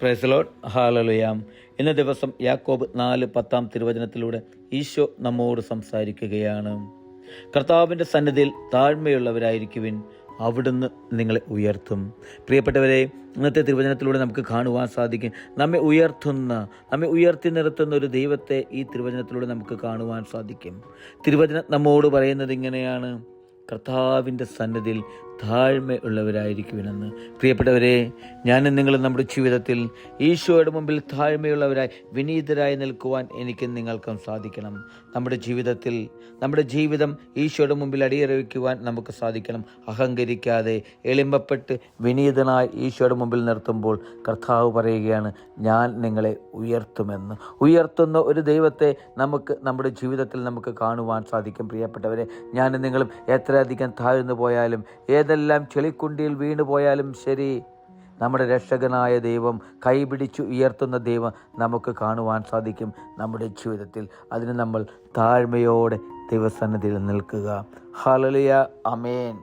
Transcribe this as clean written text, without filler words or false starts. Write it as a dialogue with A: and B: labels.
A: Praise the Lord. Hallelujah. ഇന്ന ദിവസം യാക്കോബ് 4:10 തിരുവചനത്തിലൂടെ ഈശോ നമ്മോട് സംസാരിക്കുകയാണ്. കർത്താവിൻ്റെ സന്നിധിയിൽ താഴ്മയുള്ളവരായിരിക്കുവിൻ, അവിടുന്ന് നിങ്ങളെ ഉയർത്തും. പ്രിയപ്പെട്ടവരെ, ഇന്നത്തെ തിരുവചനത്തിലൂടെ നമുക്ക് കാണുവാൻ സാധിക്കും, നമ്മെ ഉയർത്തി നിർത്തുന്ന ഒരു ദൈവത്തെ ഈ തിരുവചനത്തിലൂടെ നമുക്ക് കാണുവാൻ സാധിക്കും. തിരുവചനം നമ്മോട് പറയുന്നത് ഇങ്ങനെയാണ്: കർത്താവിൻ്റെ സന്നിധിയിൽ താഴ്മയുള്ളവരായിരിക്കുമെന്ന്. പ്രിയപ്പെട്ടവരെ, ഞാനും നിങ്ങളും നമ്മുടെ ജീവിതത്തിൽ ഈശോയുടെ മുമ്പിൽ താഴ്മയുള്ളവരായി വിനീതരായി നിൽക്കുവാൻ എനിക്കും നിങ്ങൾക്കും സാധിക്കണം. നമ്മുടെ ജീവിതം ഈശോയുടെ മുമ്പിൽ അടിയറവയ്ക്കുവാൻ നമുക്ക് സാധിക്കണം. അഹങ്കരിക്കാതെ എളിമപ്പെട്ട് വിനീതനായി ഈശോയുടെ മുമ്പിൽ നിർത്തുമ്പോൾ കർത്താവ് പറയുകയാണ്, ഞാൻ നിങ്ങളെ ഉയർത്തുമെന്ന്. ഉയർത്തുന്ന ഒരു ദൈവത്തെ നമ്മുടെ ജീവിതത്തിൽ നമുക്ക് കാണുവാൻ സാധിക്കും. പ്രിയപ്പെട്ടവരെ, ഞാനും നിങ്ങളും എത്രയധികം താഴ്ന്നു പോയാലും, ഏതെല്ലാം ചെളിക്കുണ്ടിയിൽ വീണു പോയാലും ശരി, നമ്മുടെ രക്ഷകനായ ദൈവം, കൈപിടിച്ചു ഉയർത്തുന്ന ദൈവം നമുക്ക് കാണുവാൻ സാധിക്കും നമ്മുടെ ജീവിതത്തിൽ. അതിന് നമ്മൾ താഴ്മയോടെ ദൈവസന്നിധിയിൽ നിൽക്കുക. ഹല്ലേലൂയ. ആമേൻ.